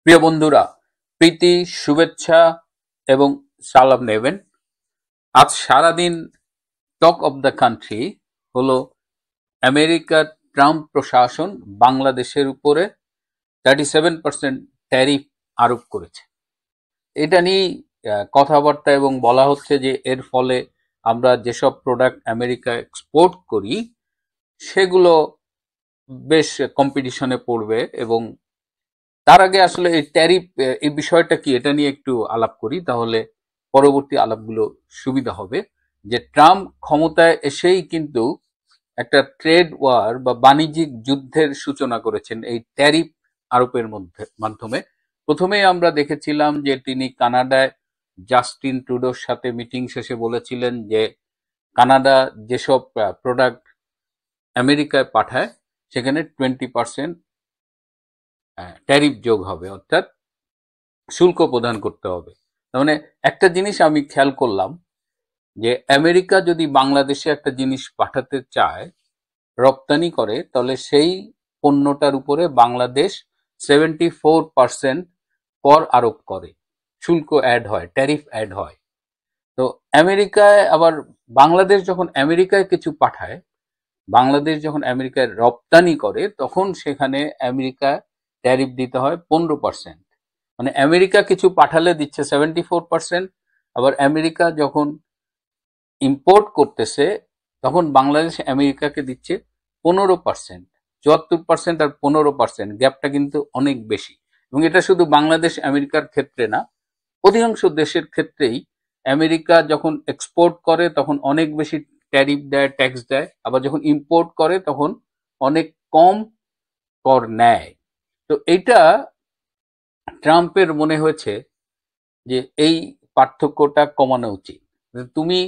প্রিয় বন্ধুরা, প্রীতি, শুভেচ্ছা এবং সালাম নেবেন। আজ সারাদিন টক অব দ্য কান্ট্রি হলো আমেরিকার ট্রাম্প প্রশাসন বাংলাদেশের উপরে 37% ট্যারিফ আরোপ করেছে। এটা নিয়ে কথাবার্তা এবং বলা হচ্ছে যে এর ফলে আমরা যেসব প্রোডাক্ট আমেরিকা এক্সপোর্ট করি সেগুলো বেশ কম্পিটিশনে পড়বে। এবং তার আগে আসলে এই ট্যারিফ এই বিষয়টা কি এটা নিয়ে একটু আলাপ করি, তাহলে পরবর্তী আলাপগুলো সুবিধা হবে। যে ট্রাম্প ক্ষমতায় এসেই কিন্তু একটা ট্রেড ওয়ার বা বাণিজ্যিক যুদ্ধের সূচনা করেছেন এই ট্যারিফ আরোপের মাধ্যমে। প্রথমেই আমরা দেখেছিলাম যে তিনি কানাডায় জাস্টিন ট্রুডোর সাথে মিটিং শেষে বলেছিলেন যে কানাডা যেসব প্রোডাক্ট আমেরিকায় পাঠায় সেখানে 20% ট্যারিফ যোগ হবে, অর্থাৎ শুল্ক প্রদান করতে হবে। তার মানে একটা জিনিস আমি খেয়াল করলাম যে আমেরিকা যদি বাংলাদেশে একটা জিনিস পাঠাতে চায়, রপ্তানি করে, তাহলে সেই পণ্যটার উপরে বাংলাদেশ 74% কর আরোপ করে, শুল্ক অ্যাড হয়, ট্যারিফ অ্যাড হয়। তো আমেরিকায় আবার বাংলাদেশ যখন আমেরিকায় কিছু পাঠায়, বাংলাদেশ যখন আমেরিকায় রপ্তানি করে, তখন সেখানে আমেরিকা ট্যারিফ দিতে হয় 15%। মানে আমেরিকা কিছু পাঠালে দিচ্ছে 74%, আবার আমেরিকা যখন ইম্পোর্ট করতেছে তখন বাংলাদেশ আমেরিকাকে দিচ্ছে 15%। 74% আর 15%, গ্যাপটা কিন্তু অনেক বেশি। এবং এটা শুধু বাংলাদেশ আমেরিকার ক্ষেত্রে না, অধিকাংশ দেশের ক্ষেত্রেই আমেরিকা যখন এক্সপোর্ট করে তখন অনেক বেশি ট্যারিফ দেয়, ট্যাক্স দেয়, আবার যখন ইম্পোর্ট করে তখন অনেক কম কর নেয়। তো এইটা ট্রাম্পের মনে হয়েছে যে এই পার্থক্যটা কমানো উচিত। তুমি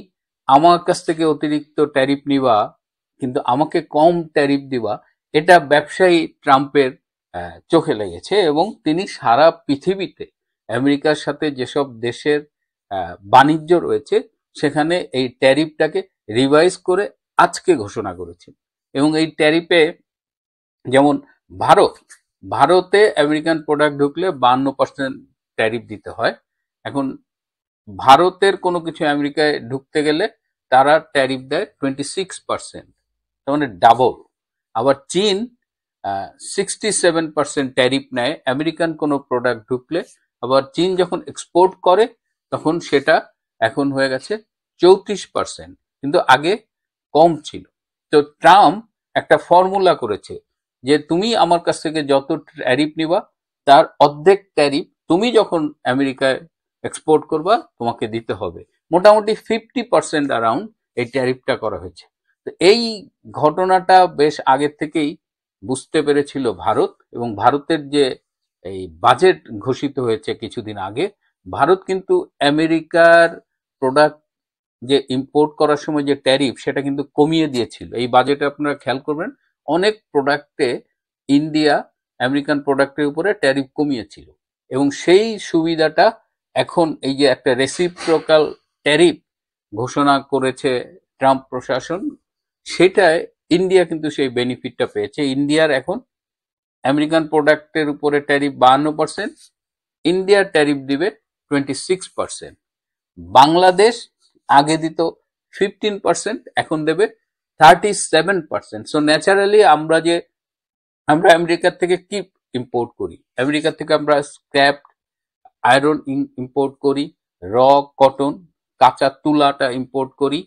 আমার কাছ থেকে অতিরিক্ত ট্যারিফ নিবা কিন্তু আমাকে কম ট্যারিফ দিবা, এটা ব্যবসায়ী ট্রাম্পের চোখে লেগেছে। এবং তিনি সারা পৃথিবীতে আমেরিকার সাথে যেসব দেশের বাণিজ্য রয়েছে সেখানে এই ট্যারিফটাকে রিভাইজ করে আজকে ঘোষণা করেছেন। এবং এই ট্যারিফে যেমন ভারত, ভারতে আমেরিকান প্রোডাক্ট ঢুকলে 52% ট্যারিফ দিতে হয়। এখন ভারতের কোনো কিছু আমেরিকায় ঢুকতে গেলে তারা ট্যারিফ দেয় 26%, তার মানে ডাবল। আবার চীন 67% ট্যারিফ নেয় আমেরিকান কোনো প্রোডাক্ট ঢুকলে। আবার চীন যখন এক্সপোর্ট করে তখন সেটা এখন হয়ে গেছে 34%, কিন্তু আগে কম ছিল। তো ট্রাম্প একটা ফর্মুলা করেছে যে তুমি আমার কাছ থেকে যত ট্যারিফ নিবা তার অর্ধেক ট্যারিফ তুমি যখন আমেরিকায় এক্সপোর্ট করবা তোমাকে দিতে হবে। মোটামুটি 50% অ্যারাউন্ড এই ট্যারিফটা করা হয়েছে। তো এই ঘটনাটা বেশ আগের থেকেই বুঝতে পেরেছিল ভারত। এবং ভারতের যে এই বাজেট ঘোষিত হয়েছে কিছুদিন আগে, ভারত কিন্তু আমেরিকার প্রোডাক্ট যে ইম্পোর্ট করার সময় যে ট্যারিফ সেটা কিন্তু কমিয়ে দিয়েছিল। এই বাজেটে আপনারা খেয়াল করবেন অনেক প্রোডাক্টে ইন্ডিয়া আমেরিকান প্রোডাক্টের উপরে ট্যারিফ কমিয়েছিল। এবং সেই সুবিধাটা এখন এই যে একটা রেসিপ্রোকাল ট্যারিফ ঘোষণা করেছে ট্রাম্প প্রশাসন, সেটায় ইন্ডিয়া কিন্তু সেই বেনিফিটটা পেয়েছে। ইন্ডিয়ার এখন আমেরিকান প্রোডাক্টের উপরে ট্যারিফ 52%, ইন্ডিয়ার ট্যারিফ দিবে 26%। বাংলাদেশ আগে দিত 15%, এখন দেবে 37%। সো ন্যাচারালি আমরা আমেরিকার থেকে কি ইম্পোর্ট করি? আমেরিকা থেকে আমরা স্ক্র্যাপ আয়রন ইম্পোর্ট করি, র কটন কাঁচা তুলাটা ইম্পোর্ট করি,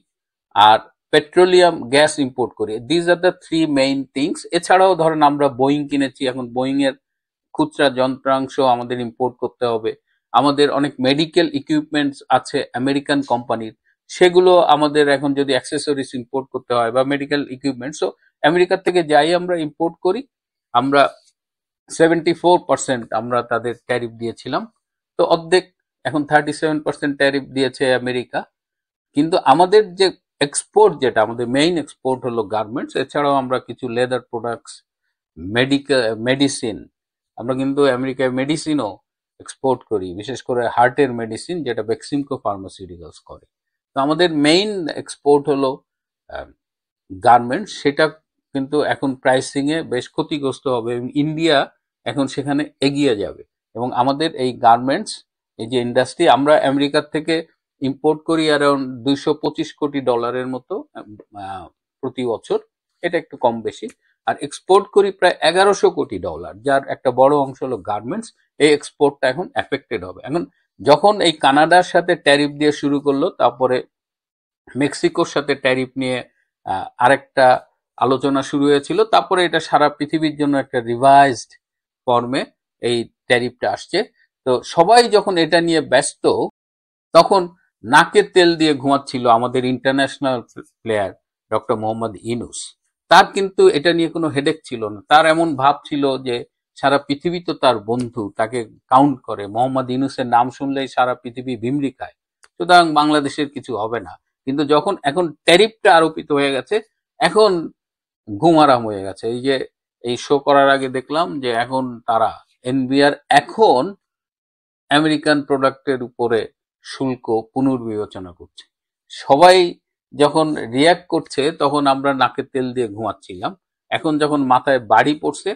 আর পেট্রোলিয়াম গ্যাস ইম্পোর্ট করি। This are the three main things. এছাড়াও ধরেন আমরা বোয়িং কিনেছি, এখন বোয়িং এর খুচরা যন্ত্রাংশ আমাদের ইম্পোর্ট করতে হবে। আমাদের অনেক মেডিকেল ইকুইপমেন্টস আছে আমেরিকান কোম্পানির, সেগুলো আমাদের এখন যদি অ্যাক্সেসরিজ ইম্পোর্ট করতে হয় বা মেডিকেল ইকুইপমেন্টস, তো আমেরিকার থেকে যাই আমরা ইম্পোর্ট করি, আমরা 74% আমরা তাদের ট্যারিফ দিয়েছিলাম, তো অর্ধেক এখন 37% ট্যারিফ দিয়েছে আমেরিকা। কিন্তু আমাদের যে এক্সপোর্ট, যেটা আমাদের মেইন এক্সপোর্ট হলো গার্মেন্টস, এছাড়াও আমরা কিছু লেদার প্রোডাক্টস, মেডিসিন, আমরা কিন্তু আমেরিকায় মেডিসিনও এক্সপোর্ট করি, বিশেষ করে হার্টের মেডিসিন যেটা বেক্সিমকো ফার্মাসিউটিক্যালস করে। তো আমাদের মেইন এক্সপোর্ট হলো গার্মেন্টস, সেটা কিন্তু এখন প্রাইসিং এ বেশ ক্ষতিগ্রস্ত হবে এবং ইন্ডিয়া এখন সেখানে এগিয়ে যাবে। এবং আমাদের এই গার্মেন্টস, এই যে ইন্ডাস্ট্রি, আমরা আমেরিকার থেকে ইম্পোর্ট করি অ্যারাউন্ড $225 কোটি মতো প্রতি বছর, এটা একটু কম বেশি। আর এক্সপোর্ট করি প্রায় $1100 কোটি, যার একটা বড় অংশ হলো গার্মেন্টস। এই এক্সপোর্টটা এখন এফেক্টেড হবে। এখন যখন এই কানাডার সাথে ট্যারিফ দিয়ে শুরু করলো, তারপরে মেক্সিকোর সাথে ট্যারিফ নিয়ে আরেকটা আলোচনা শুরু হয়েছিল, তারপরে এটা সারা পৃথিবীর জন্য একটা রিভাইজড ফর্মে এই ট্যারিফটা আসছে। তো সবাই যখন এটা নিয়ে ব্যস্ত, তখন নাকে তেল দিয়ে ঘুমাচ্ছিল আমাদের international player doctor Mohammad Yunus. তার কিন্তু এটা নিয়ে কোনো হেডেক ছিল না। তার এমন ভাব ছিল যে সারা পৃথিবী তো তার বন্ধু, তাকে কাউন্ট করে। মোহাম্মদ ইউনূসের নাম শুনলেই সারা পৃথিবী ভিমরি খায়, সুতরাং বাংলাদেশের কিছু হবে না। কিন্তু যখন এখন ট্যারিফটা আরোপিত হয়ে গেছে, এখন ঘুম আরাম হয়ে গেছে। এই যে এই শো করার আগে দেখলাম যে এখন তারা এনবিআর এখন আমেরিকান প্রোডাক্টের উপরে শুল্ক পুনর্বিবেচনা করছে। সবাই যখন রিয়াক্ট করছে, তখন আমরা নাকে তেল দিয়ে ঘুমাচ্ছিলাম। এখন যখন মাথায় বাড়ি পড়ছে,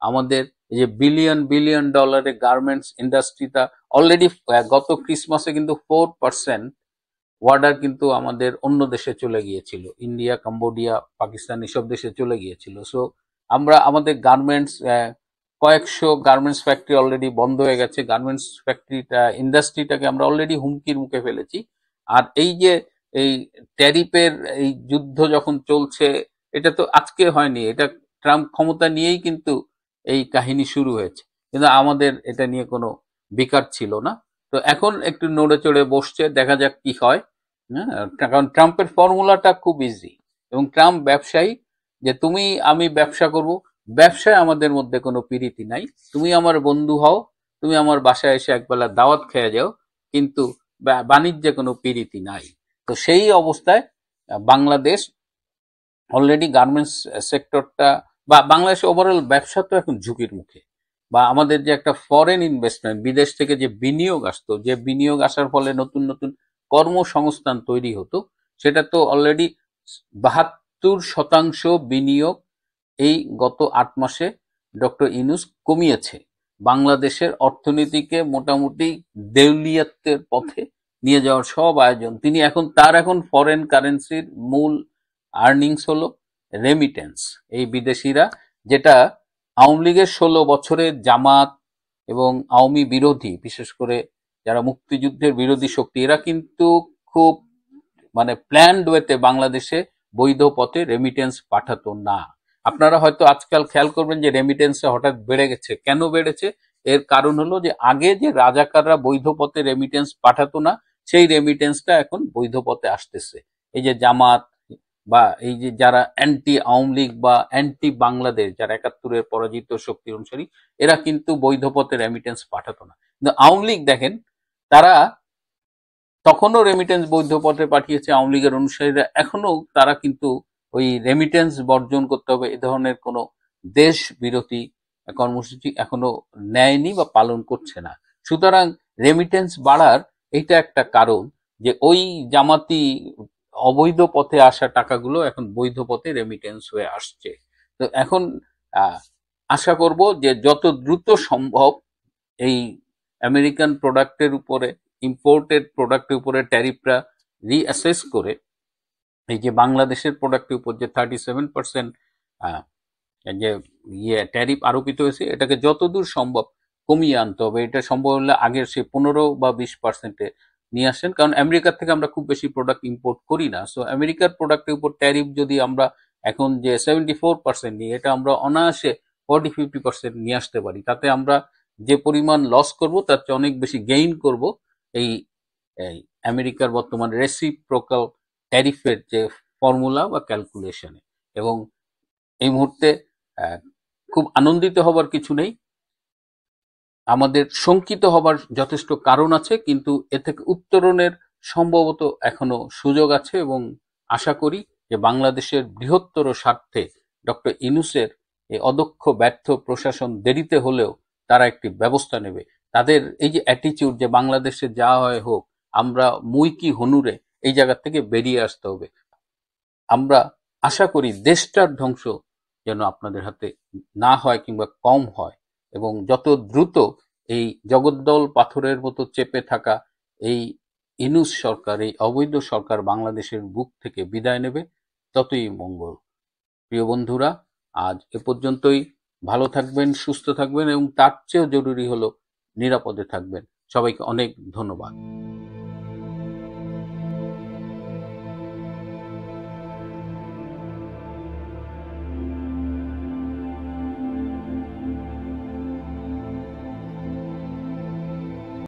আমাদের এই যে বিলিয়ন বিলিয়ন ডলারের গার্মেন্টস ইন্ডাস্ট্রিটা অলরেডি গত ক্রিসমাসে কিন্তু 4% অর্ডার কিন্তু আমাদের অন্য দেশে চলে গিয়েছিল, ইন্ডিয়া, কম্বোডিয়া, পাকিস্তান, এসব দেশে চলে গিয়েছিল। সো আমরা আমাদের গার্মেন্টস, কয়েকশো গার্মেন্টস ফ্যাক্টরি অলরেডি বন্ধ হয়ে গেছে। গার্মেন্টস ফ্যাক্টরিটা, ইন্ডাস্ট্রিটাকে আমরা অলরেডি হুমকির মুখে ফেলেছি। আর এই যে এই ট্যারিফের এই যুদ্ধ যখন চলছে, এটা তো আজকে হয়নি, এটা ট্রাম্প ক্ষমতা নিয়েই কিন্তু এই কাহিনী শুরু হয়েছে, কিন্তু আমাদের এটা নিয়ে কোনো বিকার ছিল না। তো এখন একটু নড়ে চড়ে বসছে, দেখা যাক কি হয়। হ্যাঁ, কারণ ট্রাম্পের ফর্মুলাটা খুব ইজি, এবং ট্রাম্প ব্যবসায়ী, যে তুমি আমি ব্যবসা করব, ব্যবসায় আমাদের মধ্যে কোনো পিরিতি নাই। তুমি আমার বন্ধু হও, তুমি আমার বাসায় এসে একবেলা দাওয়াত খেয়ে যাও, কিন্তু বাণিজ্যে কোনো পিরিতি নাই। তো সেই অবস্থায় বাংলাদেশ অলরেডি গার্মেন্টস সেক্টরটা বা বাংলাদেশ ওভারঅল ব্যবসা তো এখন ঝুঁকির মুখে। বা আমাদের যে একটা ফরেন ইনভেস্টমেন্ট, বিদেশ থেকে যে বিনিয়োগ আসতো, যে বিনিয়োগ আসার ফলে নতুন নতুন কর্মসংস্থান তৈরি হতো, সেটা তো অলরেডি 72% বিনিয়োগ এই গত 8 মাসে ডক্টর ইউনূস কমিয়েছে। বাংলাদেশের অর্থনীতিকে মোটামুটি দেউলিয়াত্বের পথে নিয়ে যাওয়ার সব আয়োজন তিনি এখন, তার এখন ফরেন কারেন্সির মূল আর্নিংস হলো রেমিটেন্স। এই বিদেশিরা, যেটা আওয়ামী লীগের 16 বছরে জামাত এবং আওয়ামী বিরোধী, বিশেষ করে যারা মুক্তিযুদ্ধের বিরোধী শক্তি, এরা কিন্তু খুব মানে প্ল্যান্ড ওয়েতে বাংলাদেশে বৈধ পথে রেমিটেন্স পাঠাতো না। আপনারা হয়তো আজকাল খেয়াল করবেন যে রেমিটেন্সে হঠাৎ বেড়ে গেছে। কেন বেড়েছে? এর কারণ হলো যে আগে যে রাজাকাররা বৈধ পথে রেমিটেন্স পাঠাতো না, সেই রেমিটেন্সটা এখন বৈধ পথে আসতেছে। এই যে জামাত বা এই যে যারা অ্যান্টি আওয়ামী লীগ বা অ্যান্টি বাংলাদেশ, যারা 71-এর পরাজিত শক্তির অনুসারী, এরা কিন্তু বৈধ পথে রেমিটেন্স পাঠাতো না। কিন্তু আওয়ামী লীগ দেখেন, তারা তখনও রেমিটেন্স বৈধ পথে পাঠিয়েছে। আওয়ামী লীগের অনুসারীরা এখনো, তারা কিন্তু ওই রেমিটেন্স বর্জন করতে হবে এ ধরনের কোনো দেশ বিরোধী কর্মসূচি এখনো নেয়নি বা পালন করছে না। সুতরাং রেমিটেন্স বাড়ার এইটা একটা কারণ, যে ওই জামাতি অবৈধ পথে আসা টাকাগুলো এখন বৈধ পথে রেমিটেন্স হয়ে আসছে। তো এখন আশা করব যে যত দ্রুত সম্ভব এই আমেরিকান প্রোডাক্টের উপরে, ইম্পোর্টেড প্রোডাক্টের উপরে ট্যারিফটা রিঅ্যাসেস করে, এই যে বাংলাদেশের প্রোডাক্টের উপর যে 37% যে ট্যারিফ আরোপিত হয়েছে, এটাকে যতদূর সম্ভব কমিয়ে আনতে হবে। এটা সম্ভব হলে আগের সে 15 বা 20%-এ নিয়ে আসেন, কারণ আমেরিকার থেকে আমরা খুব বেশি প্রোডাক্ট ইম্পোর্ট করি না। সো আমেরিকার প্রোডাক্টের উপর ট্যারিফ যদি আমরা এখন যে 74% নিই, এটা আমরা অনায়াসে 40-50% নিয়ে আসতে পারি। তাতে আমরা যে পরিমাণ লস করব, তার চেয়ে অনেক বেশি গেইন করব এই আমেরিকার বর্তমান রেসিপ্রোকাল ট্যারিফের যে ফর্মুলা বা ক্যালকুলেশনে। এবং এই মুহূর্তে খুব আনন্দিত হবার কিছু নেই, আমাদের শঙ্কিত হবার যথেষ্ট কারণ আছে, কিন্তু এ থেকে উত্তরণের সম্ভবত এখনো সুযোগ আছে। এবং আশা করি যে বাংলাদেশের বৃহত্তর স্বার্থে ডক্টর ইউনূসের এই অদক্ষ ব্যর্থ প্রশাসন দেরিতে হলেও তারা একটি ব্যবস্থা নেবে। তাদের এই যে অ্যাটিচিউড যে বাংলাদেশে যা হয় হোক, আমরা মুই কি হনুরে, এই জায়গা থেকে বেরিয়ে আসতে হবে। আমরা আশা করি দেশটার ধ্বংস যেন আপনাদের হাতে না হয় কিংবা কম হয়, এবং যত দ্রুত এই জগদ্দল পাথরের মতো চেপে থাকা এই ইনুস সরকার, এই অবৈধ সরকার বাংলাদেশের বুক থেকে বিদায় নেবে, ততই মঙ্গল। প্রিয় বন্ধুরা, আজ এ পর্যন্তই। ভালো থাকবেন, সুস্থ থাকবেন এবং তার চেয়েও জরুরি হলো নিরাপদে থাকবেন। সবাইকে অনেক ধন্যবাদ।